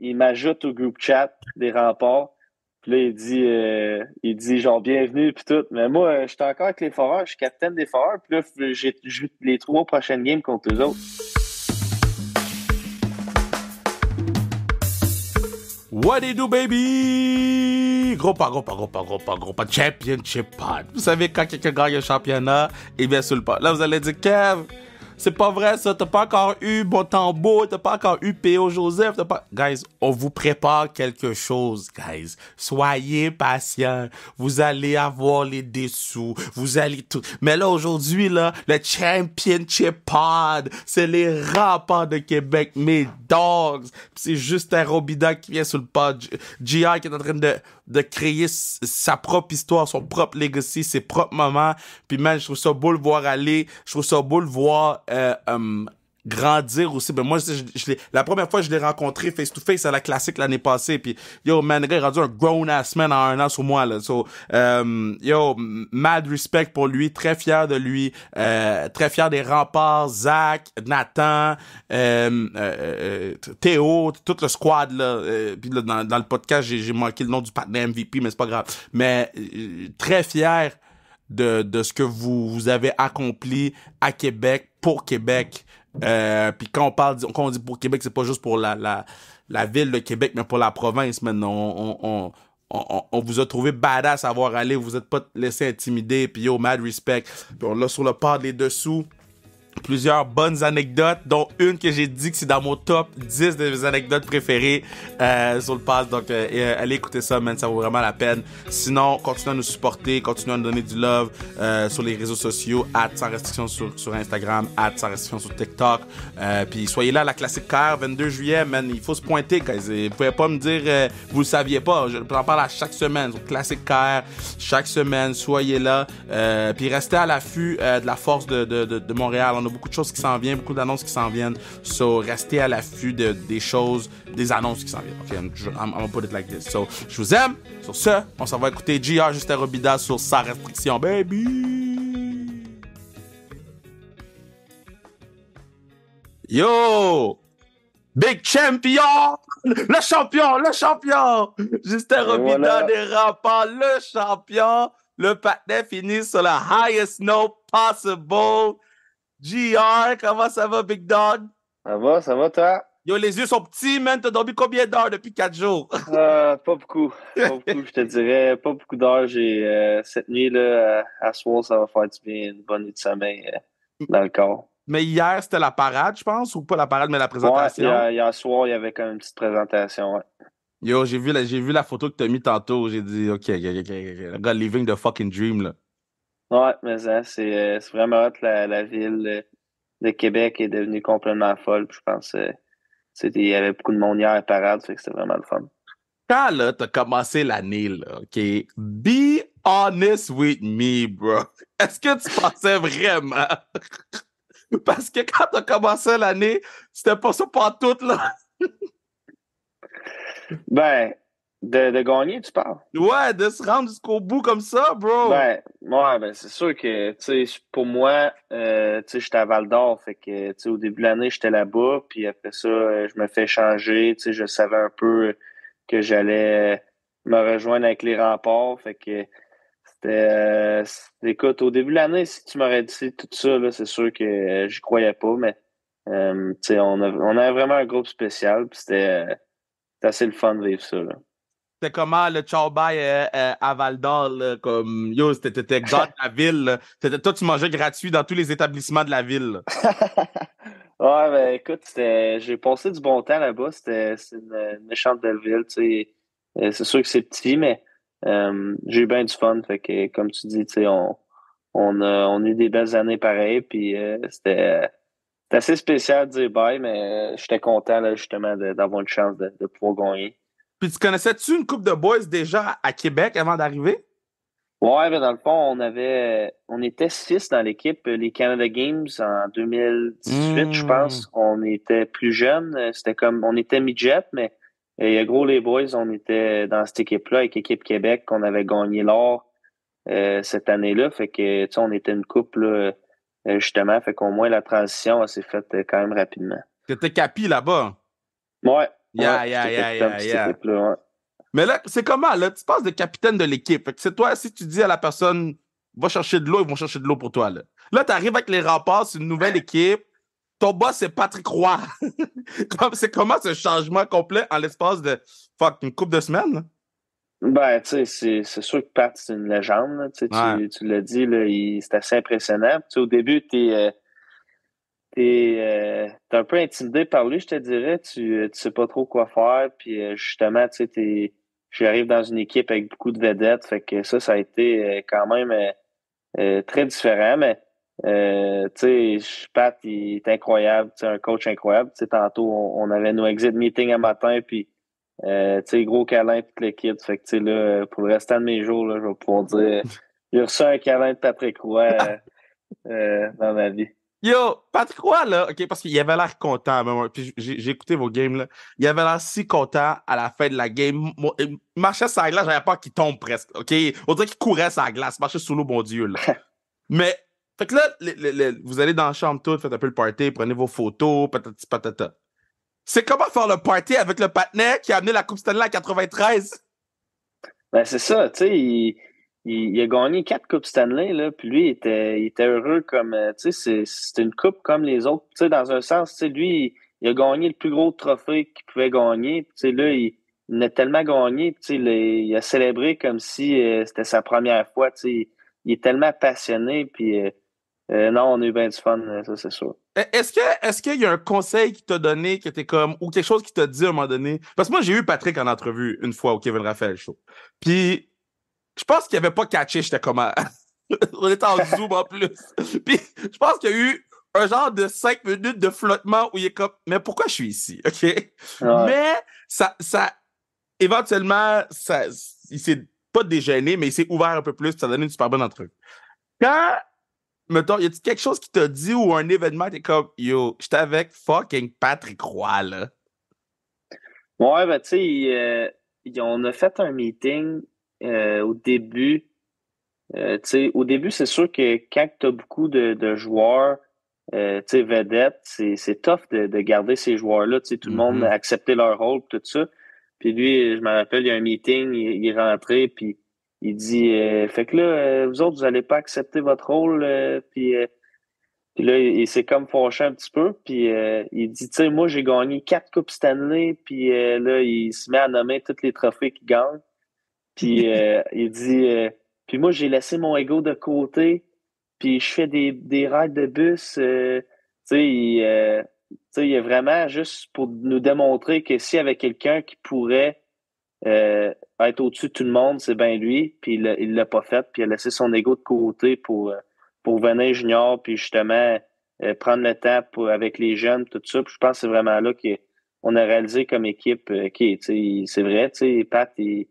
il m'ajoute au groupe chat des remparts. Puis là, il dit genre bienvenue puis tout. Mais moi, j'étais encore avec les Foreurs, je suis capitaine des Foreurs. Puis là, j'ai joué les 3 prochaines games contre eux autres. What do you do, baby? Gros pas, championship pod. Vous savez, quand quelqu'un gagne un championnat, il vient sur le pod. Là, vous allez dire, Kev, c'est pas vrai ça, t'as pas encore eu Botambo, t'as pas encore eu P.O. Joseph, Guys, on vous prépare quelque chose, guys. Soyez patients. Vous allez avoir les dessous. Vous allez tout. Mais là, aujourd'hui, là, le Championship Pod, c'est les remparts de Québec, mes dogs. Pis c'est Justin Robida qui vient sur le pod. GR qui est en train de créer sa propre histoire, son propre legacy, ses propres moments. Puis man, je trouve ça beau le voir aller. Je trouve ça beau le voir grandir aussi. Ben moi, la première fois que je l'ai rencontré face-to-face à la classique l'année passée, puis yo, man, le gars est rendu un grown-ass man en 1 an sur moi, là. So, yo, mad respect pour lui, très fier de lui, très fier des remparts, Zach, Nathan, Théo, tout le squad, là. Puis là, dans le podcast, j'ai manqué le nom du partenaire MVP, mais c'est pas grave. Mais très fier de ce que vous avez accompli à Québec, pour Québec. Puis quand on dit pour Québec, c'est pas juste pour la ville de Québec, mais pour la province. Maintenant, on vous a trouvé badass à voir aller. Vous êtes pas laissé intimider. Puis yo, mad respect. Puis on l'a sur le pod les dessous. Plusieurs bonnes anecdotes, dont une que j'ai dit que c'est dans mon top 10 de mes anecdotes préférées sur le pass. Donc, allez écouter ça, man, ça vaut vraiment la peine. Sinon, continuez à nous supporter, continuez à nous donner du love sur les réseaux sociaux, @sans restriction sur Instagram, @sans restriction sur TikTok. Puis soyez là à la Classique KR, 22 juillet, man, il faut se pointer, guys. Vous pouvez pas me dire, vous le saviez pas, je en parle à chaque semaine, sur Classique KR, chaque semaine, soyez là. Puis restez à l'affût de la force de Montréal. On a beaucoup de choses qui s'en viennent, beaucoup d'annonces qui s'en viennent. So, restez à l'affût des choses, des annonces qui s'en viennent. OK, I'm gonna put it like this. So, je vous aime. Sur ce, on s'en va écouter JR Justin Robida sur Sans restriction, baby! Yo! Big champion! Le champion! Justin Robida voilà. des remparts, le champion! Le partenaire finit sur la highest note possible. GR, comment ça va, Big Dog? Ça va, toi? Yo, les yeux sont petits, man. T'as dormi combien d'heures depuis 4 jours? Pas beaucoup. Pas beaucoup, je te dirais. Pas beaucoup d'heures. J'ai cette nuit, là, à soir, ça va faire du bien. Une bonne nuit de sommeil dans le corps. Mais hier, c'était la parade, je pense, ou pas la parade, mais la Ouais, présentation? hier soir, il y avait quand même une petite présentation, ouais. Yo, j'ai vu la photo que t'as mis tantôt. J'ai dit, OK. Le gars living the fucking dream, là. Ouais, mais ça, c'est vraiment hot. La ville de Québec est devenue complètement folle. Puis je pense il y avait beaucoup de monde hier à la parade, fait que c'était vraiment le fun. Quand, là, t'as commencé l'année, là, OK? Be honest with me, bro. Est-ce que tu pensais vraiment? Parce que quand t'as commencé l'année, c'était pas ça pour tout, là. Ben, de gagner, tu parles? Ouais, de se rendre jusqu'au bout comme ça, bro. Ben, ouais, ben c'est sûr que, tu sais, pour moi, tu sais, j'étais à Val-d'Or, fait que, tu sais, au début de l'année, j'étais là-bas, puis après ça, je me fais changer, tu sais, je savais un peu que j'allais me rejoindre avec les remparts, fait que écoute, au début de l'année, si tu m'aurais dit tout ça, là, c'est sûr que j'y croyais pas, mais, tu sais, on avait vraiment un groupe spécial, puis c'était assez le fun de vivre ça, là. C'était comment le ciao bye à Val d'Or, là, comme yo, t'étais gars de la ville, là. Toi, tu mangeais gratuit dans tous les établissements de la ville, là. Ouais, ben écoute, j'ai passé du bon temps là-bas. C'est une méchante belle ville, tu sais. C'est sûr que c'est petit, mais j'ai eu bien du fun. Fait que, comme tu dis, tu sais, on a eu des belles années pareilles. Puis c'était assez spécial de dire bye, mais j'étais content là, justement d'avoir une chance de pouvoir gagner. Puis tu connaissais-tu une couple de boys déjà à Québec avant d'arriver? Ouais, mais dans le fond, on était 6 dans l'équipe, les Canada Games en 2018, je pense. On était plus jeunes. C'était comme, on était midget, mais gros, les boys, on était dans cette équipe-là avec Équipe Québec, qu'on avait gagné l'or cette année-là. Fait que, tu sais, on était une couple, là, justement. Fait qu'au moins, la transition, elle s'est faite quand même rapidement. T'étais capi là-bas. Ouais, Ouais, Yeah, yeah, j'étais yeah, capitaine de yeah, cette yeah. équipe-là, ouais. Mais là, c'est comment, là? Tu passes de capitaine de l'équipe. Fait que c'est toi, si tu dis à la personne, va chercher de l'eau, ils vont chercher de l'eau pour toi, là. Là, t'arrives avec les remparts, c'est une nouvelle équipe. Ton boss, c'est Patrick Roy. C'est comment ce changement complet en l'espace de, fuck, une couple de semaines, là? Ben, tu sais, c'est sûr que Pat, c'est une légende, là. Tu sais, Ouais. tu l'as dit, là, c'est assez impressionnant. Tu sais, au début, t'es un peu intimidé par lui, je te dirais. Tu sais pas trop quoi faire. Puis justement, tu sais, j'arrive dans une équipe avec beaucoup de vedettes. Fait que ça a été quand même très différent. Mais tu sais, Pat, il est incroyable. Tu sais, un coach incroyable. Tu sais, tantôt, on avait nos exit meetings un matin. Puis tu sais, gros câlin toute l'équipe. Fait que tu sais, là, pour le restant de mes jours, là, je vais pouvoir dire j'ai reçu un câlin de Patrick Roy dans ma vie. Yo, Patrick Roy, là, OK, parce qu'il avait l'air content. Puis j'ai écouté vos games, là. Il avait l'air si content à la fin de la game. Moi, il marchait sur la glace, j'avais peur qu'il tombe presque, OK? On dirait qu'il courait sur la glace, marchait sous l'eau, mon Dieu, là. Mais, fait que là, vous allez dans la chambre toute, faites un peu le party, prenez vos photos, patati patata. C'est comment faire le party avec le patinet qui a amené la Coupe Stanley en 93? Ben, c'est ça, tu sais, il a gagné 4 Coupes Stanley, là, puis lui, il était heureux comme, tu sais, c'est une coupe comme les autres, tu sais, dans un sens, tu sais, lui, il a gagné le plus gros trophée qu'il pouvait gagner, puis, tu sais, là, il a tellement gagné, puis, tu sais, il a célébré comme si c'était sa première fois, tu sais, il est tellement passionné, puis non, on a eu bien du fun, ça, c'est sûr. Est-ce qu'il y a un conseil qu'il t'a donné que t'es comme, ou quelque chose qu'il t'a dit à un moment donné? Parce que moi, j'ai eu Patrick en entrevue une fois au Kevin Raphaël Show. Puis, je pense qu'il avait pas catché, j'étais comme, on était en zoom en plus. Puis, je pense qu'il y a eu un genre de 5 minutes de flottement où il est comme, mais pourquoi je suis ici? OK? Ouais. Mais, éventuellement, il s'est pas dégêné, mais il s'est ouvert un peu plus, puis ça a donné une super bonne entrevue. Quand mettons, y a-t-il quelque chose qui t'a dit ou un événement, t'es comme, yo, j'étais avec fucking Patrick Roy, là. Ouais, ben, tu sais, on a fait un meeting au début. Tu sais, au début, c'est sûr que quand tu as beaucoup de joueurs, tu sais, vedettes, c'est tough de garder ces joueurs-là. Tu sais, tout le monde a Mhm. accepté leur rôle, tout ça. Puis lui, je me rappelle, il y a un meeting, il est rentré, puis il dit, fait que là, vous autres, vous allez pas accepter votre rôle, puis là, il s'est comme fâché un petit peu, puis il dit, tu sais, moi, j'ai gagné 4 Coupes Stanley, puis là, il se met à nommer tous les trophées qu'il gagne. Puis il dit puis moi j'ai laissé mon ego de côté, puis je fais des rides de bus tu sais tu sais il est vraiment juste pour nous démontrer que s'il y avait quelqu'un qui pourrait être au-dessus de tout le monde, c'est bien lui, puis il l'a pas fait, puis il a laissé son ego de côté pour venir junior, puis justement prendre le temps avec les jeunes, tout ça. Puis je pense que c'est vraiment là qu'on a réalisé comme équipe, OK, tu sais, c'est vrai, tu sais, Pat, il,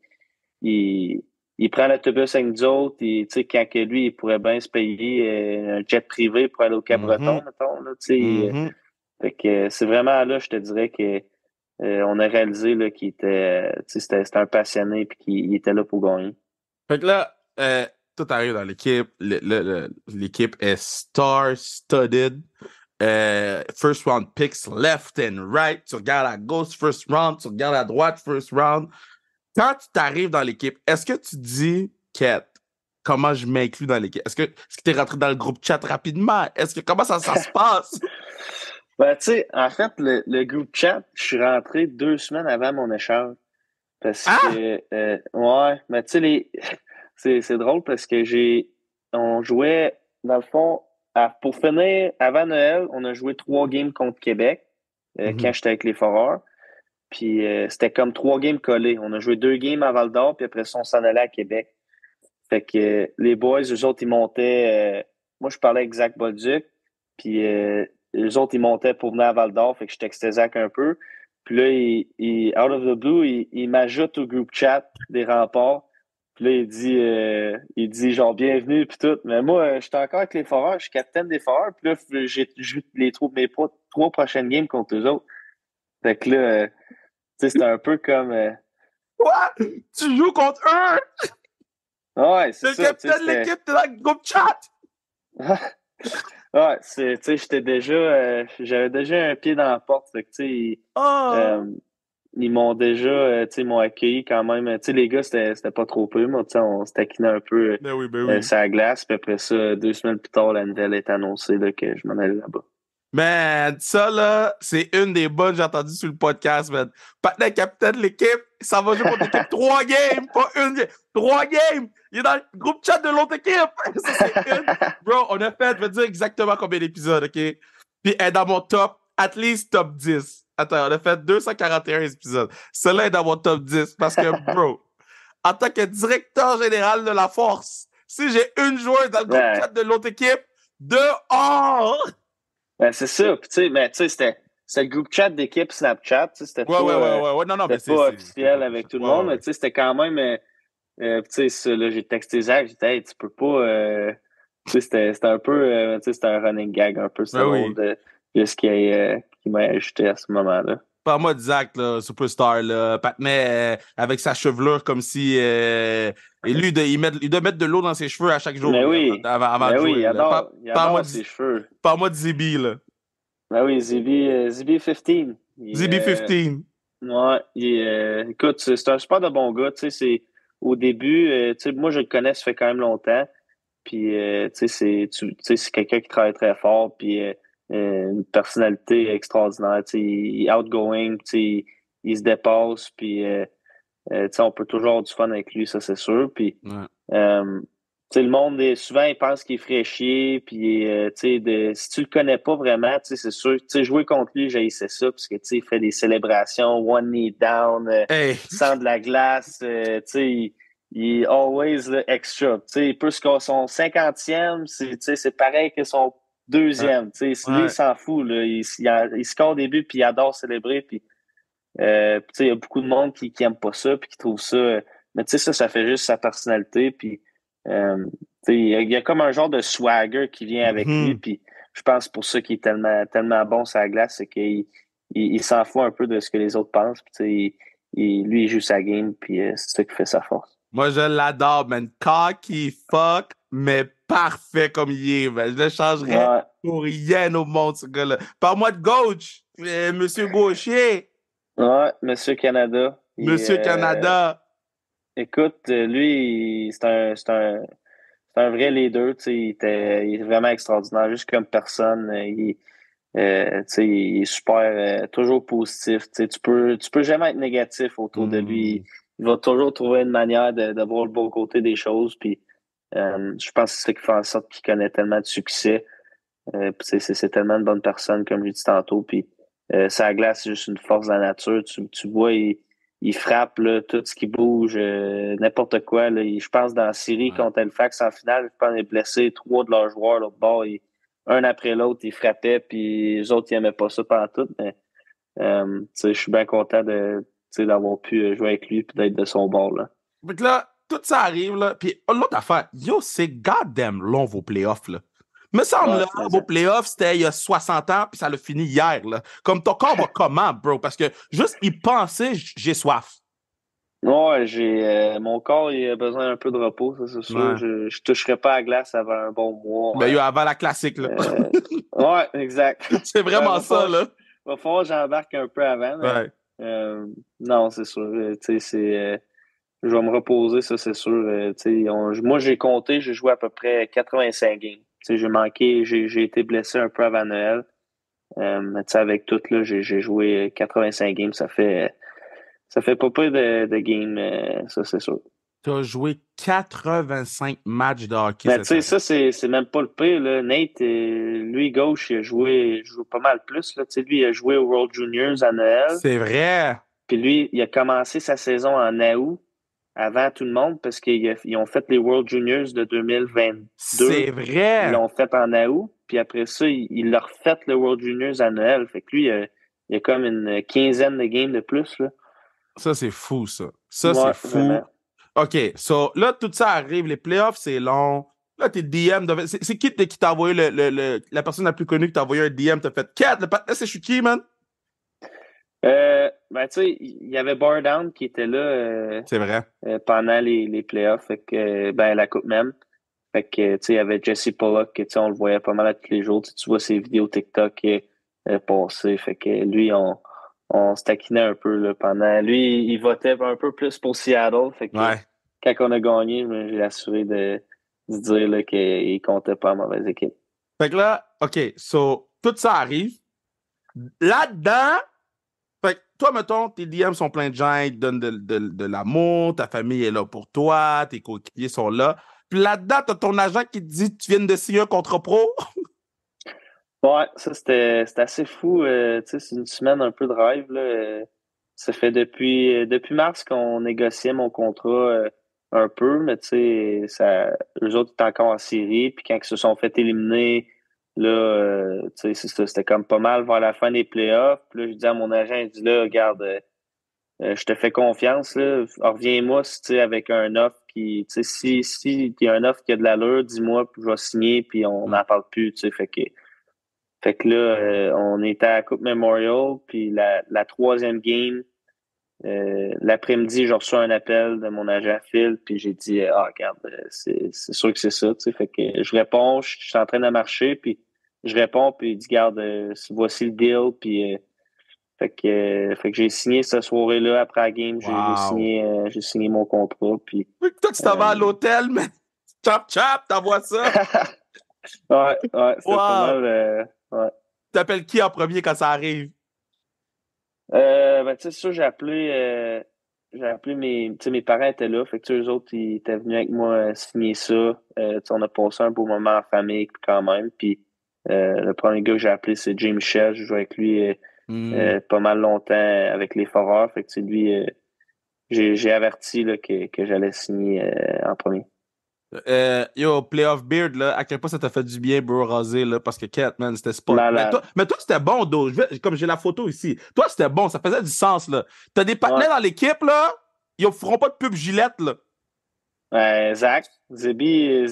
il prend l'autobus avec nous autres. Et, tu sais, quand que lui, il pourrait bien se payer un jet privé pour aller au Cap-Breton, Mhm. mettons. Là, tu sais. Mhm. Fait que c'est vraiment là, je te dirais que on a réalisé là, qu'il était, tu sais, c'était un passionné et qu'il était là pour gagner. Fait que là, tout arrive dans l'équipe. L'équipe est star-studded. First round picks left and right. Tu regardes à gauche, first round. Tu regardes à droite, first round. Quand tu t'arrives dans l'équipe, est-ce que tu dis, Kat, comment je m'inclus dans l'équipe? Est-ce que tu es rentré dans le groupe chat rapidement? Comment ça se passe? Ben, tu sais, en fait, le groupe chat, je suis rentré 2 semaines avant mon échange. Parce Ah! que, ouais, mais tu sais, c'est drôle parce que on jouait, dans le fond, pour finir, avant Noël, on a joué 3 games contre Québec, quand Mhm. j'étais avec les Foreurs. Puis c'était comme 3 games collés. On a joué 2 games à Val d'Or, puis après ça, on s'en allait à Québec. Fait que les boys, eux autres, ils montaient. Moi, je parlais avec Zach Bolduc, puis eux autres, ils montaient pour venir à Val d'Or, fait que je textais Zach un peu. Puis là, out of the blue, il m'ajoute au group chat des remparts. Puis là, il dit genre bienvenue puis tout. Mais moi, j'étais encore avec les Foreurs, je suis capitaine des Foreurs. Puis là, j'ai joué mes 3 prochaines games contre eux autres. Fait que là, tu sais, c'était un peu comme. Quoi? Tu joues contre eux? Ouais, c'est Le ça, tu sais, capitaine de c'était. l'équipe, t'es dans le groupe chat! Ouais, tu sais, j'avais déjà un pied dans la porte, fait que, tu sais, Oh! euh, ils m'ont déjà, tu sais, ils m'ont accueilli quand même. Tu sais, les gars, c'était pas trop peu. Moi, tu sais, on se taquinait un peu Ben oui. sur la glace. Puis après ça, 2 semaines plus tard, la nouvelle est annoncée là, que je m'en allais là-bas. Man, ça là, c'est une des bonnes que j'ai entendues sur le podcast, man. Patna, capitaine de l'équipe, ça va jouer contre l'équipe 3 games, pas une game. 3 games! Il est dans le groupe chat de l'autre équipe! Ça, c'est une. Bro, on a fait, je vais te dire exactement combien d'épisodes, OK? Puis elle est dans mon top, at least top 10. Attends, on a fait 241 épisodes. Celle-là est dans mon top 10 parce que, bro, en tant que directeur général de la force, si j'ai une joueuse dans le groupe Ouais. chat de l'autre équipe, dehors! Ben, c'est ça. Puis, tu sais, mais tu sais, c'était le groupe chat d'équipe Snapchat. Tu sais, Ouais. Non, mais c'était pas c'est pas officiel avec tout le monde, mais tu sais, c'était quand même. Tu sais, ça, là, j'ai texté Zach, j'ai dit, hey, tu peux pas. Tu sais, c'était un peu. Tu sais, c'était un running gag, un peu. C'était Ouais, drôle oui. de ce qui m'a ajouté à ce moment-là. Parle-moi de Zach, là, superstar, là, patinet avec sa chevelure comme si... et lui, il doit mettre de l'eau dans ses cheveux à chaque jour, Mais lui, oui, avant mais de oui, jouer. Là. il Parle-moi adore de, ses cheveux. parle-moi de Zibi, là. Ben oui, ZB 15. ZB15. Ouais, écoute, c'est un super de bon gars. Tu sais, au début, tu sais, moi, je le connais, ça fait quand même longtemps. Puis, tu sais, tu sais, c'est quelqu'un qui travaille très fort, puis une personnalité extraordinaire. Tu sais, il est outgoing, tu sais, il se dépasse, puis tu sais, on peut toujours avoir du fun avec lui, ça, c'est sûr. Puis, Ouais. tu sais, le monde, souvent, il pense qu'il est fraîchier, puis, tu sais, si tu le connais pas vraiment, tu sais, c'est sûr, tu sais, jouer contre lui, j'haïssais ça, parce que, tu sais, il fait des célébrations, one knee down, Hey! sans de la glace, tu sais, il est always là, extra. Tu sais, il peut scorer son 50e, tu sais, c'est pareil que son Ouais. deuxième. Tu sais, lui, il Ouais. s'en fout, là. Il score au début, puis il adore célébrer, puis tu sais, il y a beaucoup de monde qui aime pas ça, puis qui trouve ça. Mais tu sais, ça fait juste sa personnalité, puis tu sais, il y a comme un genre de swagger qui vient avec lui, Mhm. puis je pense pour ça qu'il est tellement bon sur la glace, c'est qu'il s'en fout un peu de ce que les autres pensent, puis tu sais, lui, il joue sa game, puis c'est ça qui fait sa force. Moi, je l'adore, man. Cocky, fuck, mais parfait comme il est, man. Je le changerais Ouais, pour rien au monde, ce gars-là. Parle-moi de Gauche, Monsieur Gaucher, ouais, Monsieur Canada. Monsieur Canada. Écoute, lui, c'est un vrai leader, tu sais, il est vraiment extraordinaire, juste comme personne. Tu sais, il est super, toujours positif. Tu sais, tu peux jamais être négatif autour de lui. Hmm. Il va toujours trouver une manière de voir le bon côté des choses. Puis, je pense que c'est ça qui fait en sorte qu'il connaît tellement de succès. Puis c'est tellement une bonne personne, comme je dit tantôt. Puis, sa glace, c'est juste une force de la nature. Tu vois, il frappe là, tout ce qui bouge, n'importe quoi. Là. Je pense dans la série Ouais. contre Halifax en finale, je pense qu'il a blessé 3 de leurs joueurs là, au bord. Un après l'autre, ils frappaient, puis les autres, ils n'aimaient pas ça pendant tout. Mais tu sais, je suis bien content tu sais, d'avoir pu jouer avec lui et d'être de son bord. Là. Fait que là, tout ça arrive, là. Puis l'autre affaire, yo, c'est goddamn long vos playoffs, là. Me semble, Ouais, là, mais vos playoffs, c'était il y a 60 ans, puis ça l'a fini hier, là. Comme ton corps va comment, bro? Parce que juste y penser, j'ai soif. ouais, mon corps il a besoin d'un peu de repos, ça c'est sûr. Ouais. Je toucherai pas à la glace avant un bon mois. Ben, yo, avant la classique, là. Ouais, exact. C'est Ben, vraiment ça, là. va falloir que j'embarque un peu avant, mais Ouais. non, c'est sûr. Tu sais, je vais me reposer, ça c'est sûr. Tu sais, moi j'ai compté, j'ai joué à peu près 85 games. Tu sais, j'ai été blessé un peu avant Noël. Mais tu sais, avec tout, là, j'ai joué 85 games. Ça fait pas peu de games, ça c'est sûr. T'as joué 85 matchs de hockey Mais tu cette sais, année. ça, c'est même pas le pire, là. Nate, lui, gauche, il joue pas mal plus, là. Tu sais, lui, il a joué au World Juniors à Noël. C'est vrai. Puis lui, il a commencé sa saison en août avant tout le monde parce qu'ils ont fait les World Juniors de 2022. C'est Ils vrai. l'ont fait en août. Puis après ça, il leur fait le World Juniors à Noël. Fait que lui, il a comme une quinzaine de games de plus, là. Ça, c'est fou, ça. Ça, c'est Ouais, fou. vraiment. OK, so là, tout ça arrive, les playoffs, c'est long. Là, tes DM, c'est qui t'a envoyé la personne la plus connue qui t'a envoyé un DM, t'as fait 4, le patin, c'est qui, man? Ben, tu sais, il y avait Bar Down qui était là C'est vrai. pendant les playoffs. Fait que, ben, la coupe même. Fait que, tu sais, il y avait Jesse Pollock, que, tu sais, on le voyait pas mal tous les jours. Tu vois ses vidéos TikTok passer. Fait que lui, on se taquinait un peu là, pendant. Lui, il votait un peu plus pour Seattle. Fait que Ouais. quand on a gagné, j'ai assuré de dire là, qu'il comptait pas en mauvaise équipe. Fait que là, OK, so, tout ça arrive. Là-dedans, fait que toi, mettons, tes DM sont pleins de gens, ils te donnent de l'amour, ta famille est là pour toi, tes coéquipiers sont là. Puis là-dedans, t'as ton agent qui te dit tu viens de signer un contrat pro. Ouais, ça c'était assez fou. Tu sais, c'est une semaine un peu de rêve, là. Ça fait depuis mars qu'on négociait mon contrat un peu, mais tu sais, eux autres étaient encore en série, puis quand ils se sont fait éliminer, là, tu sais, c'est ça, c'était comme pas mal vers la fin des playoffs. Puis là, je dis à mon agent, il dit là, regarde, je te fais confiance, là, reviens-moi si tu sais, avec un offre qui, tu sais, si il y a un offre qui a de l'allure, dis-moi, puis je vais signer, puis on Ouais. n'en parle plus, tu sais, fait que là, on était à la Coupe Memorial, puis la troisième game, l'après-midi, j'ai reçu un appel de mon agent Phil, puis j'ai dit, ah, regarde, c'est sûr que c'est ça, tu sais. Fait que je réponds, je suis en train de marcher, puis je réponds, puis il dit, regarde, voici le deal, puis fait que j'ai signé cette soirée-là, après la game, Wow. j'ai signé mon contrat, puis Puis toi, tu t'en vas à l'hôtel, mais chop chop, t'envoies ça. ouais, c'était pas Wow. mal, ouais. T'appelles qui en premier quand ça arrive? Ben, tu sais, ça, j'ai appelé tu sais, mes parents étaient là, fait que, tu sais, eux autres, ils étaient venus avec moi signer ça. Tu sais, on a passé un beau moment en famille quand même, puis le premier gars que j'ai appelé, c'est Jay Michel, je joue avec lui Hmm. pas mal longtemps avec les Foreurs, fait que, tu sais, lui, j'ai averti, là, que j'allais signer en premier. Yo, Playoff Beard, là, à quel point ça t'a fait du bien, bro, rasé, là, parce que Cat, man, c'était spot. Malade. Mais toi c'était bon, Do. Comme j'ai la photo ici. Toi, c'était bon, ça faisait du sens, là. T'as des Ouais. partenaires dans l'équipe, là, ils feront pas de pub Gillette, là. Zach, Zibi,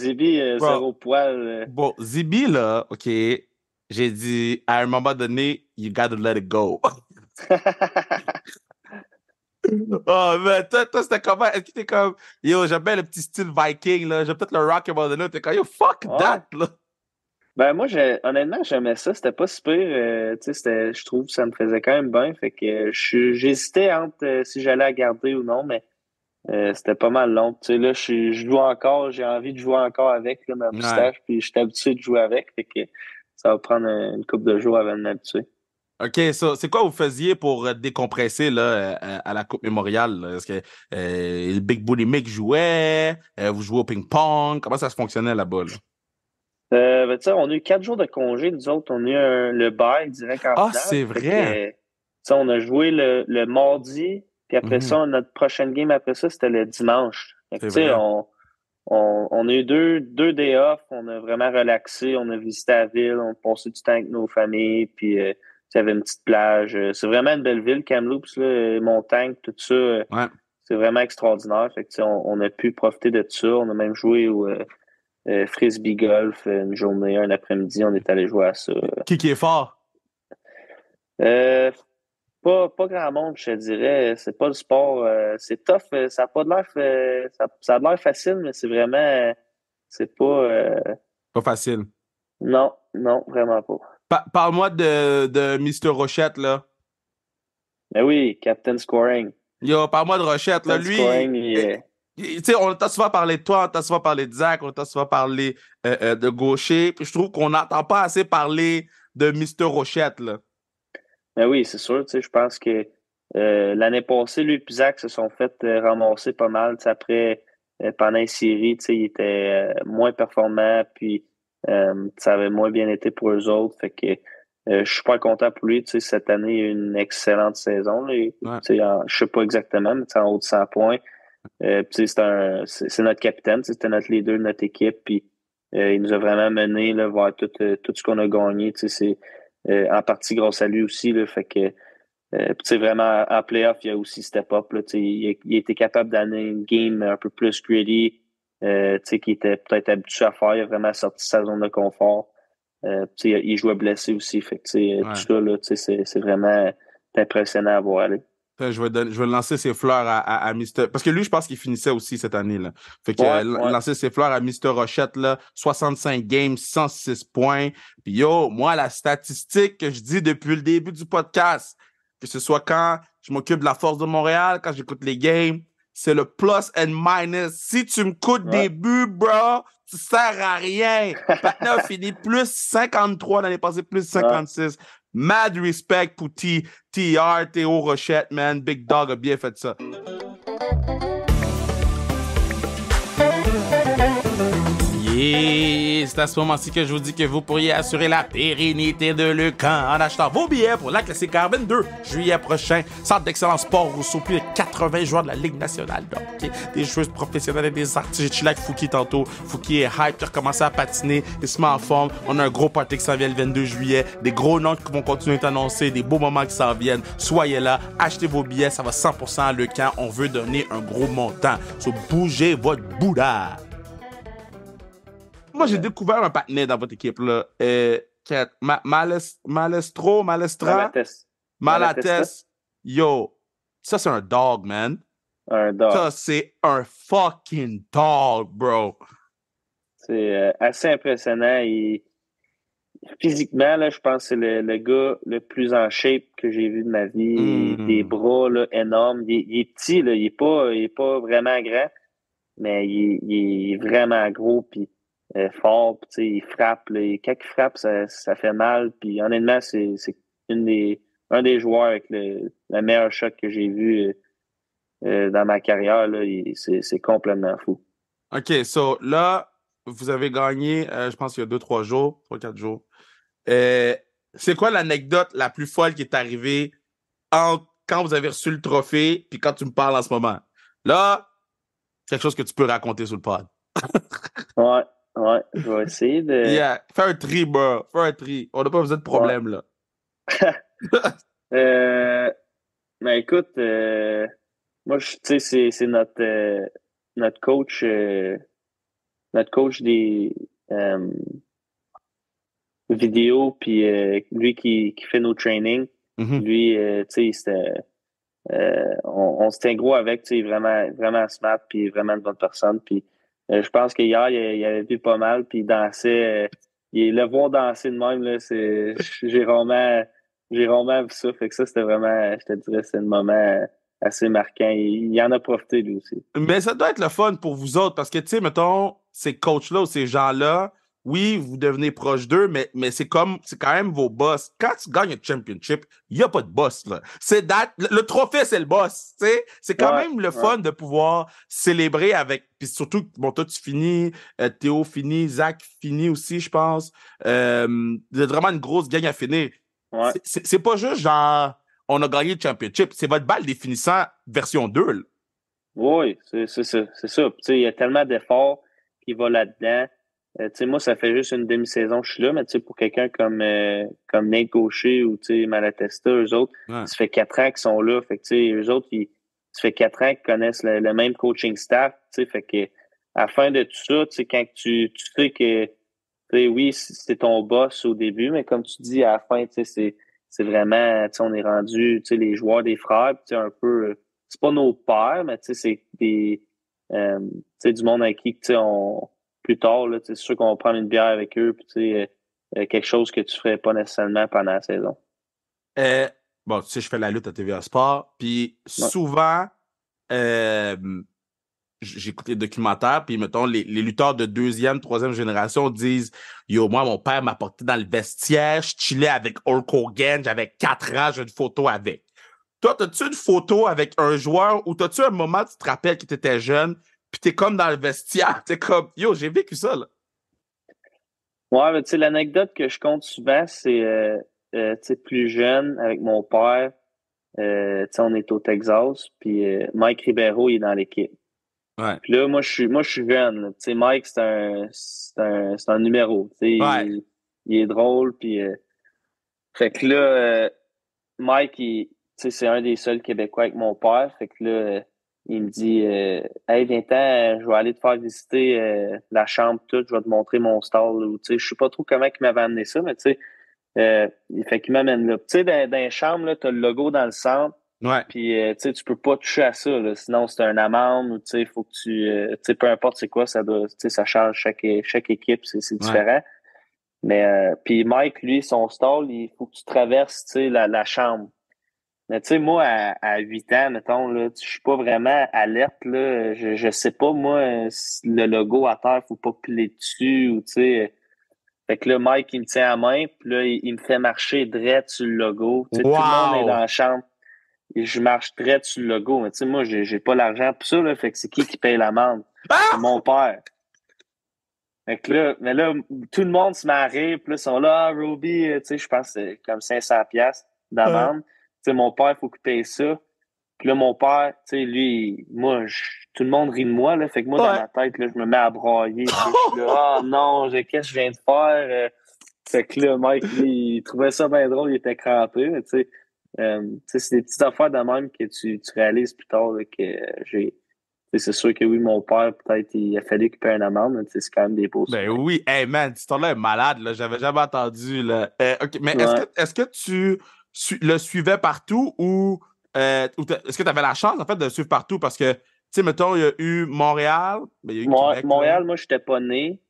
Bro, zéro poil. bon, Zibi, là, OK, j'ai dit, à un moment donné, you gotta let it go. Oh, mais toi, c'était comment? Est-ce que t'es comme, yo, j'aime bien le petit style Viking, là, j'aime peut-être le rock à un moment donné, t'es comme, yo, fuck Ouais. that, là. Ben moi, honnêtement, j'aimais ça. C'était pas super. Tu sais, je trouve que ça me faisait quand même bien. Fait que j'hésitais entre si j'allais la garder ou non, mais c'était pas mal long. Tu sais, là, je joue encore. J'ai envie de jouer encore avec là, ma Ouais. moustache. Puis je suis habitué de jouer avec. Fait que ça va prendre une couple de jours avant de m'habituer. OK, ça, c'est quoi vous faisiez pour décompresser là, à la Coupe Mémoriale? Là? Est-ce que le Big Booty Mick jouait? Vous jouez au ping-pong? Comment ça se fonctionnait là-bas? Là? Ben, tu sais, on a eu 4 jours de congé. Nous autres, on a eu le bye direct en Ah, finale. c'est Fait que, vrai! tu sais, on a joué le mardi. Puis après Mhm, ça, notre prochaine game après ça, c'était le dimanche. Fait que, c'est tu sais, vrai. on a eu deux day off, on a vraiment relaxé, on a visité la ville, on a passé du temps avec nos familles, puis il y avait une petite plage. C'est vraiment une belle ville, Kamloops, là, montagne, tout ça. Ouais. C'est vraiment extraordinaire. Fait que, tu sais, on a pu profiter de ça. On a même joué au frisbee golf une journée, un après-midi, on est allé jouer à ça. Qui est fort? Euh, pas grand monde, je te dirais. C'est pas le sport. C'est tough. Ça a pas de l'air. Ça a de l'air facile, mais c'est vraiment. C'est pas. Pas facile. Non, non, vraiment pas. Parle-moi de Mister Rochette, là. Mais oui, Captain Scoring. Yo, parle-moi de Rochette, là. Captain Lui, Scoring, tu sais, on t'a souvent parlé de toi, on t'a souvent parlé de Zach, on t'a souvent parlé de Gaucher, puis je trouve qu'on n'entend pas assez parler de Mister Rochette, là. mais oui, c'est sûr. Tu sais, je pense que l'année passée, lui et Zach se sont fait ramasser pas mal. Tu sais, après, pendant les séries, tu sais, ils étaient moins performants, puis ça avait moins bien été pour eux autres. Fait que je suis super content pour lui. Tu sais, cette année, il a eu une excellente saison. Là. Tu Ouais. sais, je sais pas exactement, mais tu sais, en haut de 100 points. Puis, c'est notre capitaine, tu sais, c'était notre leader de notre équipe. Puis il nous a vraiment mené là, vers tout ce qu'on a gagné. Tu sais, c'est en partie grâce à lui aussi. Là, fait que puis, tu sais, vraiment, en playoff, il a aussi step up. Là, tu sais, il était capable d'amener une game un peu plus gritty, tu sais, qui était peut-être habitué à faire. Il a vraiment sorti de sa zone de confort. Tu sais, il jouait blessé aussi. Fait que, tu sais, tout Ouais. ça, là, tu sais, c'est vraiment impressionnant à voir aller. Je vais lancer ses fleurs à Mister. Parce que lui, je pense qu'il finissait aussi cette année, là. Fait que Ouais, ouais. lancer ses fleurs à Mister Rochette, là. 65 games, 106 points. Puis yo, moi, la statistique que je dis depuis le début du podcast, que ce soit quand je m'occupe de la Force de Montréal, quand j'écoute les games, c'est le plus and minus. Si tu me coûtes Ouais. des buts, bro, tu sers à rien. Patna a fini plus 53 l'année passée, plus Ouais. 56. Mad respect pour TR, Théo Rochette, man. Big Dog a bien fait ça. Yeah, c'est à ce moment-ci que je vous dis que vous pourriez assurer la pérennité de Leucan en achetant vos billets pour la Classique Carbone 2, juillet prochain. Centre d'excellence Sport Rousseau, plus de 80 joueurs de la Ligue nationale de hockey, des joueurs professionnels et des artistes. J'ai chillé avec Fouki tantôt. Fouki est hype, il a recommencé à patiner, il se met en forme. On a un gros party qui s'en vient le 22 juillet, des gros noms qui vont continuer à annoncer, des beaux moments qui s'en viennent. Soyez là, achetez vos billets, ça va 100% à Leucan. On veut donner un gros montant. So, bougez votre bouddha. Moi, j'ai découvert un partenaire dans votre équipe, là. Malestra. Malatesta. Yo, ça, c'est un dog, man. Un dog. Ça, c'est un fucking dog, bro. C'est assez impressionnant. Physiquement, là, je pense que c'est le gars le plus en shape que j'ai vu de ma vie. Des bras là, énormes. Il est petit, là. Il est pas vraiment grand, mais il est vraiment gros puis fort. Puis, il frappe. Là, et quand il frappe, ça fait mal. Puis honnêtement, c'est un des joueurs avec le meilleur shot que j'ai vu dans ma carrière. Là, c'est complètement fou. OK, so là, vous avez gagné, je pense, il y a 2-3 jours, 3-4 jours. C'est quoi l'anecdote la plus folle qui est arrivée quand vous avez reçu le trophée puis quand tu me parles en ce moment? Là, quelque chose que tu peux raconter sur le pod. Ouais, je vais essayer de... Yeah, fais un tri, bro. Fais un tri. On n'a pas besoin de problème, là. Ben écoute, moi, tu sais, c'est notre coach des vidéos, puis lui qui fait nos trainings. Mm-hmm. Lui, tu sais, on se tient gros avec, tu sais, vraiment, vraiment smart, puis vraiment une bonne personne. Puis je pense qu'hier, il avait vu pas mal, puis il dansait. Le voir danser de même, là, j'ai rarement vu ça. Fait que ça, c'était vraiment, je te dirais, c'est un moment assez marquant. Il en a profité, lui aussi. Mais ça doit être le fun pour vous autres parce que, tu sais, mettons, ces coachs-là ou ces gens-là, oui, vous devenez proches d'eux, mais c'est quand même vos boss. Quand tu gagnes un championship, il n'y a pas de boss, là. Le trophée, c'est le boss, tu sais. C'est quand même le fun de pouvoir célébrer avec, puis surtout, bon, toi, tu finis, Théo finit, Zach finit aussi, je pense. Vous êtes vraiment une grosse gang à finir. Ouais. C'est pas juste genre, on a gagné le championship, c'est votre balle définissant version 2, là. Oui, c'est ça. Tu sais, il y a tellement d'efforts qui vont là-dedans. Tu sais, moi, ça fait juste une demi-saison que je suis là, mais tu sais, pour quelqu'un comme Nate Gaucher ou tu sais, Malatesta, eux autres, Ouais. ça fait 4 ans qu'ils sont là. Fait que tu sais, eux autres, ça fait 4 ans qu'ils connaissent le même coaching staff. Tu sais, fait que à la fin de tout ça, tu sais, quand tu sais que tu sais, oui, c'est ton boss au début, mais comme tu dis, à la fin, tu sais, c'est vraiment, tu sais, on est rendu, tu sais, les joueurs des frères, tu sais, un peu, c'est pas nos pères, mais tu sais, c'est des, tu sais, du monde avec qui, tu sais, plus tard, là, c'est sûr qu'on va prendre une bière avec eux, puis tu sais, quelque chose que tu ferais pas nécessairement pendant la saison. Euh, bon, tu sais, je fais la lutte à TVA Sport, puis Ouais. souvent, j'écoute les documentaires, puis mettons, les lutteurs de deuxième, troisième génération disent « Yo, moi, mon père m'a porté dans le vestiaire, je chillais avec Hulk Hogan, j'avais 4 ans, j'ai une photo avec. » Toi, t'as-tu une photo avec un joueur ou t'as-tu un moment, tu te rappelles que t'étais jeune, puis t'es comme dans le vestiaire, t'es comme « Yo, j'ai vécu ça, là. » Ouais, mais tu sais, l'anecdote que je compte souvent, c'est, tu sais, plus jeune, avec mon père, tu sais, on est au Texas, puis Mike Ribeiro, il est dans l'équipe. Ouais. Puis là, moi, je suis jeune, là. Tu sais, Mike, c'est un numéro. Tu sais, Ouais. il est drôle, puis fait que là, Mike, tu sais, c'est un des seuls Québécois avec mon père. Fait que là, il me dit, hey, viens-t'en, je vais aller te faire visiter la chambre toute, je vais te montrer mon stall. Tu sais, je sais pas trop comment il m'avait amené ça, mais tu sais, il fait qu'il m'amène là. Tu sais, dans les chambres, là, t'as le logo dans le centre. Ouais. Puis, tu sais, tu peux pas toucher à ça, là, sinon c'est un amende ou, tu sais, il faut que tu sais, peu importe c'est quoi, ça doit, tu sais, ça change chaque équipe, c'est différent. Mais, puis Mike, lui, son stall, il faut que tu traverses, tu sais, la chambre. Mais tu sais, moi, à 8 ans, mettons, là, je suis pas vraiment alerte, là. Je sais pas, moi, si le logo à terre, faut pas piler dessus, ou tu sais. Fait que là, Mike, il me tient à la main, puis là, il me fait marcher direct sur le logo. Tu sais, tout le monde est dans Wow! la chambre, et je marche direct sur le logo. Mais tu sais, moi, j'ai pas l'argent pour ça, là. Fait que c'est qui paye l'amende? C'est Ah! mon père. Fait que là, mais là, tout le monde se met à rire, puis là, ils sont là, ah, Roby, tu sais, je pense que c'est comme 500 pièces d'amende. Tu sais, mon père, il faut qu'il paye ça. Puis là, mon père, tu sais, lui, moi, tout le monde rit de moi, là. Fait que moi, dans Ouais. ma tête, là, je me mets à brailler. Puis là, je suis là, ah non, qu'est-ce que je viens de faire? Fait que là, Mike, lui, il trouvait ça bien drôle, il était crampé, mais tu sais, c'est des petites affaires de même que tu réalises plus tard, là, que j'ai. Tu sais, c'est sûr que oui, mon père, peut-être, il a fallu qu'il paye une amende, mais tu sais, c'est quand même des beaux Ben souvenirs. oui, hey man, cette histoire-là est malade, là. J'avais jamais entendu, là. OK, mais Ouais. est-ce que tu le suivais partout ou, est-ce que tu avais la chance, en fait, de le suivre partout? Parce que, tu sais, mettons, il y a eu Montréal, ben, il y a eu Québec, là. Montréal, moi, j'étais pas né.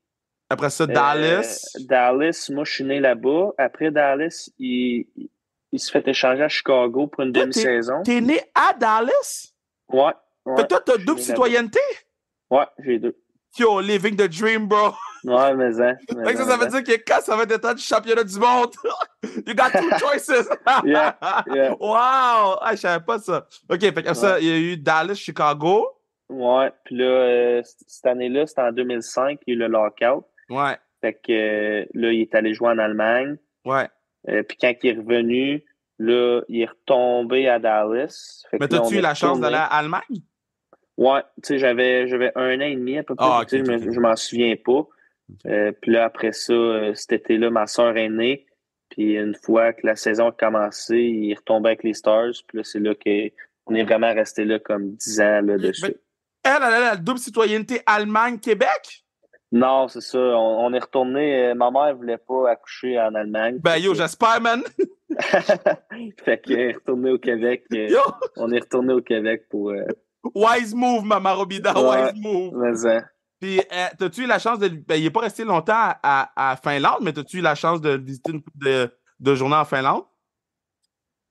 Après ça, Dallas. Dallas, moi, je suis né là-bas. Après Dallas, il se fait échanger à Chicago pour une Toi, demi-saison. t'es né à Dallas? Ouais, Fait ouais, que toi, t'as je suis double né là-bas. citoyenneté? Ouais, j'ai deux. Yo, living the dream, bro. Ouais, Fait que ça veut dire que quand ça va être le temps du championnat du monde, you got two choices. Yeah, yeah. Wow! Ah, je savais pas ça. OK, fait que Ouais, ça, il y a eu Dallas, Chicago. ouais. Puis là, cette année-là, c'était en 2005, il y a eu le lockout. Ouais, Fait que là, il est allé jouer en Allemagne. ouais. Puis quand il est revenu, là, il est retombé à Dallas. Fait Mais que là, on t'as-tu eu est la chance d'aller à retourné. Allemagne? Ouais, tu sais, j'avais 1 an et demi à peu près. Ah, Fait que, OK, tu sais, OK, OK. je m'en souviens pas. Puis là, après ça, cet été-là, ma soeur est née. Puis une fois que la saison a commencé, il est retombé avec les Stars. Puis là, c'est là qu'on est vraiment resté là comme 10 ans là, Mais dessus. elle a la double citoyenneté Allemagne-Québec? Non, c'est ça. On est retourné. Ma mère voulait pas accoucher en Allemagne. Ben yo, j'espère, man. Fait qu'elle est retournée au Québec. Yo, On est retourné au Québec pour. wise move, Mama Robida, wise Ouais, move. mais Puis, t'as-tu eu la chance de. Ben, il n'est pas resté longtemps à Finlande, mais t'as-tu eu la chance de visiter une couple de journées en Finlande?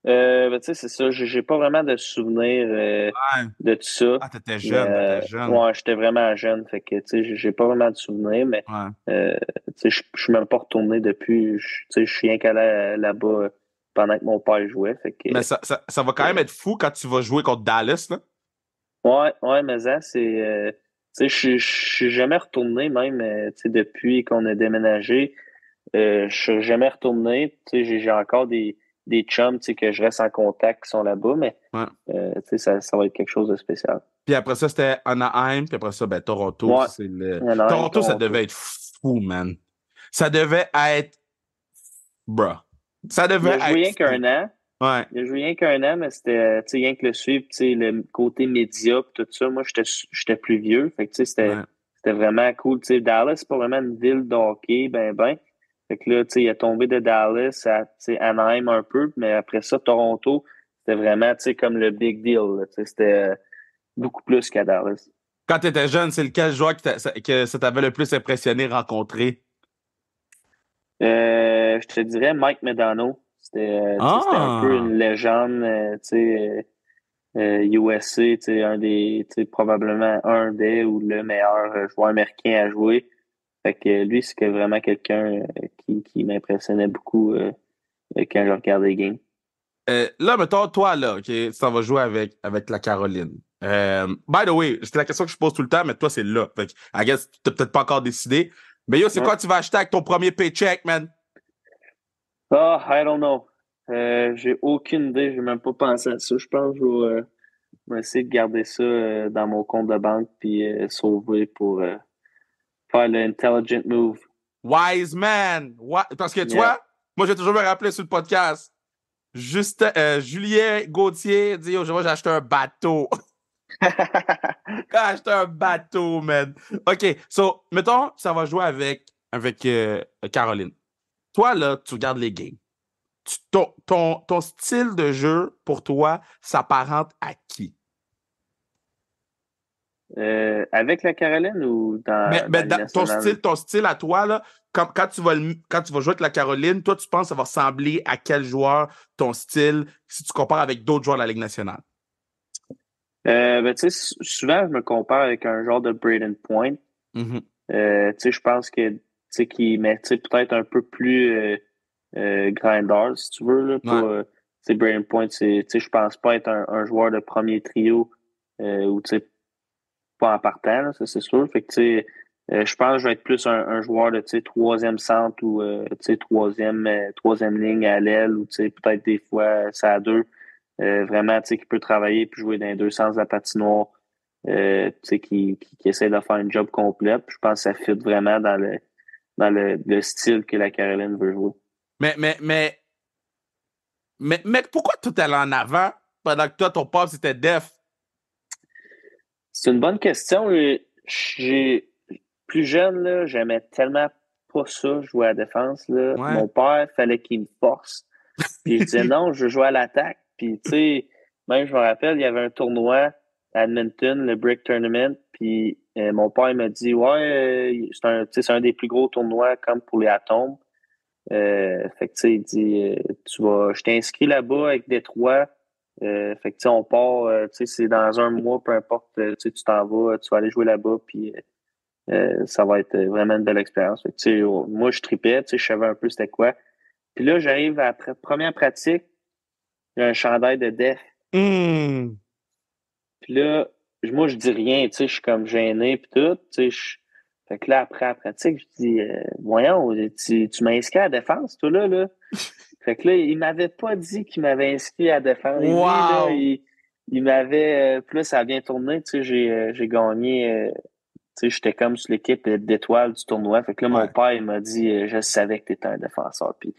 Ben, tu sais, c'est ça. J'ai pas vraiment de souvenirs Ouais. de tout ça. Ah, t'étais Mais jeune, t'étais jeune. ouais, j'étais vraiment jeune. Fait que, tu sais, j'ai pas vraiment de souvenirs, mais Ouais. tu sais, je suis même pas retourné depuis. Tu sais, je suis rien qu'allé là-bas pendant que mon père jouait. Fait que, Mais ça va quand même être fou quand tu vas jouer contre Dallas, là. ouais, mais ça, c'est. Tu sais, je suis jamais retourné, même, tu sais, depuis qu'on a déménagé. Je suis jamais retourné. Tu sais, j'ai encore des chums, tu sais, que je reste en contact qui sont là-bas, mais Ouais. tu sais, ça va être quelque chose de spécial. Puis après ça, c'était Anaheim, puis après ça, ben, Toronto. Ouais, Ça, c'est le... Anaheim, Toronto, ça Toronto. devait être fou, man. Ça devait être. Bruh. Ça Il devait a joué être rien fou. qu'un an. Ouais. Il a joué rien qu'un an, mais c'était, tu sais, rien que le suivre, tu sais, le côté média pis tout ça. Moi, j'étais plus vieux. Fait que, tu sais, Ouais. c'était vraiment cool. Tu sais, Dallas, c'est pas vraiment une ville de hockey, ben. Fait que là, tu sais, il est tombé de Dallas à, tu sais, Anaheim un peu, mais après ça, Toronto, c'était vraiment, tu sais, comme le big deal, là. Tu sais, c'était beaucoup plus qu'à Dallas. Quand t'étais jeune, c'est lequel joueur que ça t'avait le plus impressionné rencontrer? Je te dirais Mike Medano. Tu sais, c'était un peu Ah! une légende, tu sais, USA, tu sais, tu sais, probablement un des ou le meilleur joueur américain à jouer. Fait que lui, c'est vraiment quelqu'un qui m'impressionnait beaucoup quand je regardais les games. Là, mettons, toi, là, OK, tu t'en vas jouer avec la Caroline. By the way, c'est la question que je pose tout le temps, mais toi, c'est là. Fait que, I guess, t'as peut-être pas encore décidé. Mais yo, c'est Ouais. quoi tu vas acheter avec ton premier paycheck, man? Ah, I don't know. J'ai aucune idée, j'ai même pas pensé à ça. Je pense que je vais essayer de garder ça dans mon compte de banque puis sauver pour faire l'intelligent move. Wise man! Parce que Yeah. toi, moi, j'ai toujours me rappeler sur le podcast. Juste, Julien Gauthier dit, yo, j'ai acheté un bateau. J'ai acheté un bateau, man. OK, so, mettons, ça va jouer avec Caroline. Toi, là, tu regardes les games. Ton style de jeu, pour toi, s'apparente à qui? Avec la Caroline ou dans la Ligue nationale? Ton style à toi, là, quand quand tu vas jouer avec la Caroline, toi, tu penses que ça va ressembler à quel joueur, ton style, si tu compares avec d'autres joueurs de la Ligue nationale? Ben, tu sais, souvent, je me compare avec un genre de Braden Point. Mhm. Tu sais, je pense que, tu sais, qui mais tu sais, peut-être un peu plus grinder, si tu veux, là, Ouais. pas, tu sais, Braden Point, tu sais, je pense pas être un joueur de premier trio, ou, tu sais, pas en partant, là, ça, c'est sûr. Fait que, tu sais, je pense que je vais être plus un joueur de, tu sais, troisième centre ou, tu sais, troisième ligne à l'aile ou, tu sais, peut-être des fois, ça à deux. Vraiment, tu sais, qui peut travailler puis jouer dans les deux sens de la patinoire. Tu sais, qui essaie de faire un job complet. Puis je pense que ça fit vraiment dans le style que la Caroline veut jouer. Mais, mais, mais, mais pourquoi tout allait en avant pendant que toi, ton pop, c'était def? C'est une bonne question. Plus jeune, là, j'aimais tellement pas ça, jouer à la défense, là. Ouais. Mon père, fallait qu'il me force. Puis je disais non, je veux jouer à l'attaque. Puis tu sais, même je me rappelle, il y avait un tournoi à Edmonton, le Brick Tournament. Puis mon père il m'a dit ouais, tu sais, c'est un des plus gros tournois comme pour les atomes. Fait que tu sais, il dit je t'ai inscrit là-bas avec Détroit. Fait que tu sais, on part, tu sais, c'est dans un mois, peu importe, tu sais, tu t'en vas, tu vas aller jouer là-bas, puis ça va être vraiment une belle expérience. Fait que tu sais, moi je tripais, tu sais, je savais un peu c'était quoi. Puis là, j'arrive à la première pratique, il y a un chandail de def. Hmm. Puis là, moi, je dis rien, tu sais, je suis comme gêné, puis tout, tu sais. Fait que là, après la pratique, je dis, voyons, tu m'as inscrit à la défense, toi, là. Fait que là, il m'avait pas dit qu'il m'avait inscrit à la défense. Lui, là, Wow! il m'avait, puis là, ça a bien tourné, tu sais, j'ai gagné, tu sais, j'étais comme sur l'équipe d'étoiles du tournoi. Fait que là, mon Ouais. père, il m'a dit, je savais que tu étais un défenseur. Puis,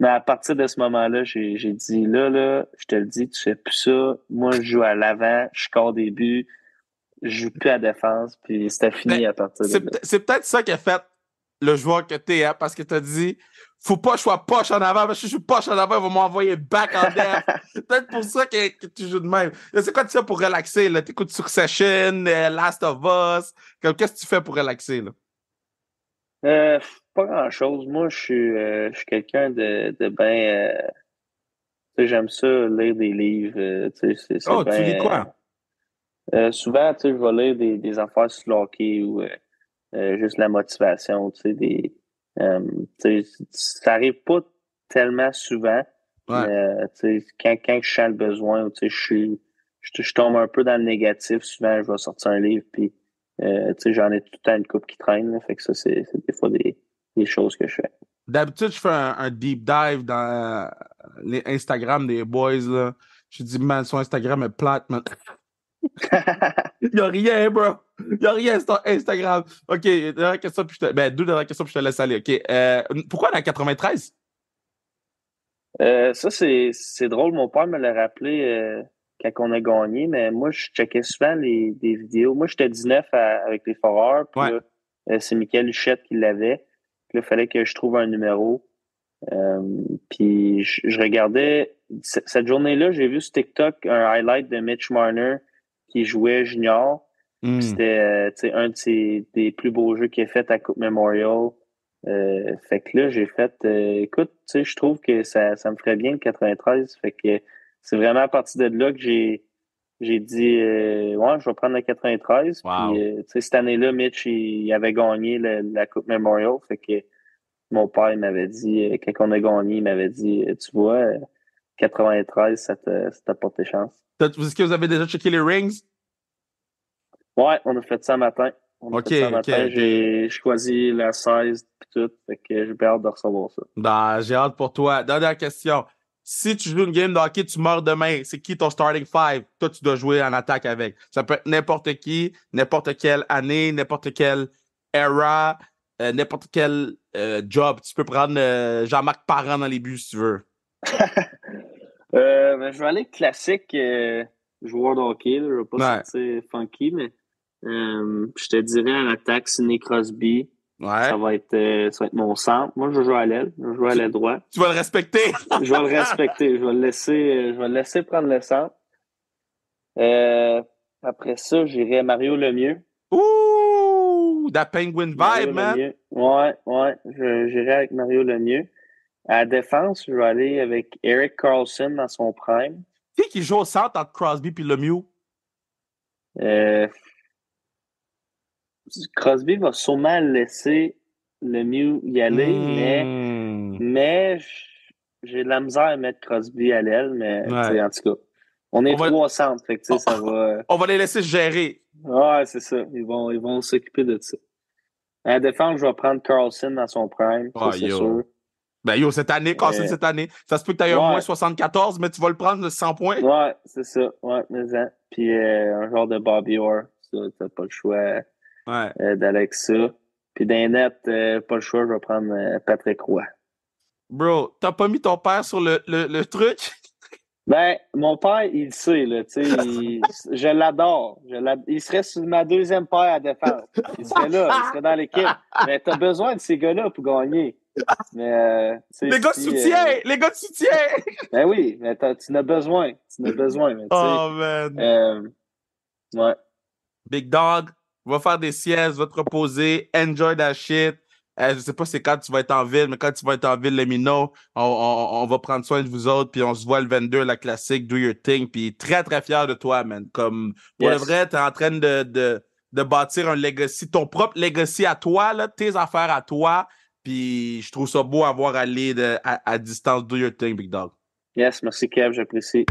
mais à partir de ce moment-là, j'ai dit, là, je te le dis, tu fais plus ça. Moi, je joue à l'avant, je score des buts, je joue plus à la défense. Puis c'était Ben, fini à partir de là. c'est peut-être ça qui a fait le joueur que t'es, hein, parce que t'as dit, faut pas que je sois poche en avant, parce que si je suis poche en avant, ils vont m'envoyer back en def. Peut-être pour ça que tu joues de même. C'est quoi tu fais pour relaxer, là? T'écoutes Succession, Last of Us. Qu'est-ce que tu fais pour relaxer, là? Euh, Pas grand-chose. Moi, je suis quelqu'un de bien. Tu sais, j'aime ça lire des livres. Tu sais, c'est Oh, tu lis bien. quoi? Souvent, tu sais, je vais lire des affaires sur le hockey ou juste la motivation, tu sais, tu sais, ça arrive pas tellement souvent, mais Ouais. tu sais, quand je sens le besoin, ou, tu sais, je tombe un peu dans le négatif, souvent, je vais sortir un livre, puis tu sais, j'en ai tout le temps une coupe qui traîne, là, fait que ça, c'est des fois des choses que je fais. D'habitude, je fais un deep dive dans les Instagram des boys, là. Je dis, man, son Instagram est plate, man. Il y a rien, bro. Il y a rien sur Instagram. OK, dernière question, deux dernières questions, puis je te laisse aller. OK. Pourquoi la 93? Ça, c'est drôle. Mon père me l'a rappelé quand on a gagné, mais moi, je checkais souvent des vidéos. Moi, j'étais 19 avec les Foreurs, puis Ouais. là, c'est Michael Huchette qui l'avait. Puis là, il fallait que je trouve un numéro. Euh, Puis je regardais, cette journée-là, j'ai vu sur TikTok un highlight de Mitch Marner qui jouait junior. Puis Hmm. c'était tu sais, un des plus beaux jeux qu'il a fait à Coupe Memorial. Fait que là, j'ai fait, écoute, tu sais, je trouve que ça me ferait bien le 93. Fait que c'est vraiment à partir de là que j'ai dit, ouais, je vais prendre le 93. Puis, Wow. tu sais, cette année-là, Mitch, il avait gagné la Coupe Memorial. Fait que mon père, il m'avait dit, quand on a gagné, il m'avait dit, tu vois, 93, ça t'apporte tes chances. Est-ce que vous avez déjà checké les rings? Ouais, on a fait ça matin. On a OK, fait ça OK, matin. OK. J'ai choisi la 16 et tout. Fait que j'ai hâte de recevoir ça. Ben, j'ai hâte pour toi. Dernière question. Si tu joues une game de hockey, tu meurs demain. C'est qui ton starting five? Toi, tu dois jouer en attaque avec. Ça peut être n'importe qui, n'importe quelle année, n'importe quelle era, n'importe quel job. Tu peux prendre Jean-Marc Parent dans les buts si tu veux. Ben, je vais aller classique joueur de hockey. Là. Je vais pas Ouais. sortir funky, mais je te dirais à l'attaque, Sidney Crosby. Ouais. Ça va être mon centre. Moi, je joue à l'aile. Je joue à Tu, l'aile droit. tu vas le respecter. Je vais le respecter. Je vais le laisser prendre le centre. Euh, Après ça, j'irais Mario Lemieux. Ouh! That Penguin Mario vibe, man! Lemieux. Ouais. J'irais avec Mario Lemieux. À la défense, je vais aller avec Eric Carlson dans son prime. Qui joue au centre entre Crosby puis Lemieux? Crosby va sûrement laisser Lemieux y aller, mais j'ai de la misère à mettre Crosby à l'aile, mais Ouais. en tout cas, on est 3 centres, fait que ça va. On va les laisser gérer. Ouais, c'est ça. Ils vont s'occuper de ça. À la défense, je vais prendre Carlson dans son prime, ça c'est sûr. Ben yo, cette année, Carlson, cette année, ça se peut que tu aies un moins 74, mais tu vas le prendre de 100 points. Ouais, c'est ça. Ouais, mais ça. Puis un genre de Bobby Orr, ça, t'as pas le choix d'aller avec ça. Puis d'un net, pas le choix, je vais prendre Patrick Roy. Bro, t'as pas mis ton père sur le truc? Ben, mon père, il le sait, là, tu sais, je l'adore. Il serait sur ma deuxième paire à défense. Il serait là, il serait dans l'équipe. Mais t'as besoin de ces gars-là pour gagner. Mais, les gars de soutien! Les gars de soutien! Ben oui, mais tu en as besoin. Mais, oh, man. Ouais. Big Dog, va faire des siestes, va te reposer, enjoy that shit. Je sais pas c'est quand tu vas être en ville, mais quand tu vas être en ville, let me know. On va prendre soin de vous autres, puis on se voit le 22, la classique, do your thing, puis très, très fier de toi, man. Comme, pour le vrai, t'es en train de bâtir un legacy, ton propre legacy à toi, là, tes affaires à toi, puis je trouve ça beau à voir aller à distance, do your thing, Big Dog. Yes, merci Kev, j'apprécie.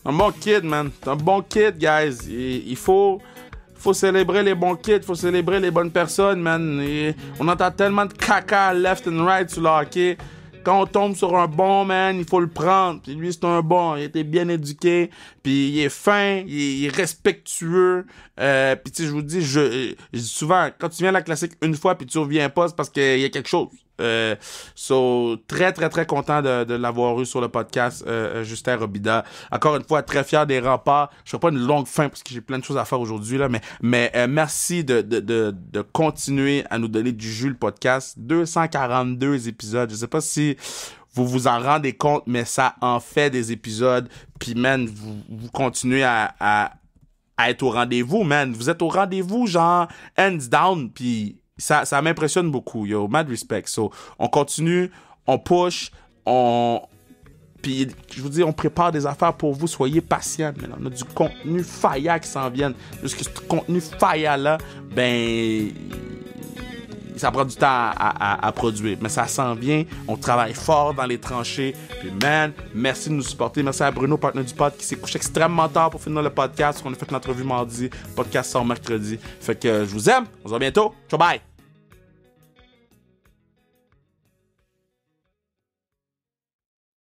Un bon kid, man. T'es un bon kid, guys. Il faut célébrer les bons kids, il faut célébrer les bonnes personnes, man. Et on entend tellement de caca left and right sur le hockey. Quand on tombe sur un bon, man, il faut le prendre. Puis lui, c'est un bon. Il était bien éduqué. Puis il est fin, il est respectueux. Puis tu sais, je vous dis, je dis souvent, quand tu viens à la classique une fois puis tu reviens pas, c'est parce qu'il y a quelque chose. Très, très, très content de l'avoir eu sur le podcast, Justin Robida. Encore une fois, très fier des remparts. Je ferai pas une longue fin parce que j'ai plein de choses à faire aujourd'hui, là, mais merci de continuer à nous donner du jus, le podcast. 242 épisodes. Je sais pas si vous vous en rendez compte, mais ça en fait des épisodes. Puis, man, vous continuez à être au rendez-vous, man. Vous êtes au rendez-vous, genre, hands down, puis ça m'impressionne beaucoup, yo. Mad respect. So, on continue, on push, puis, je vous dis, on prépare des affaires pour vous. Soyez patients, man. On a du contenu fire qui s'en vient. Jusque ce contenu fire-là, ben, ça prend du temps à produire. Mais ça s'en vient. On travaille fort dans les tranchées. Puis, man, merci de nous supporter. Merci à Bruno, partenaire du pod, qui s'est couché extrêmement tard pour finir le podcast. On a fait l'entrevue mardi. Le podcast sort mercredi. Fait que je vous aime. On se voit bientôt. Ciao, bye!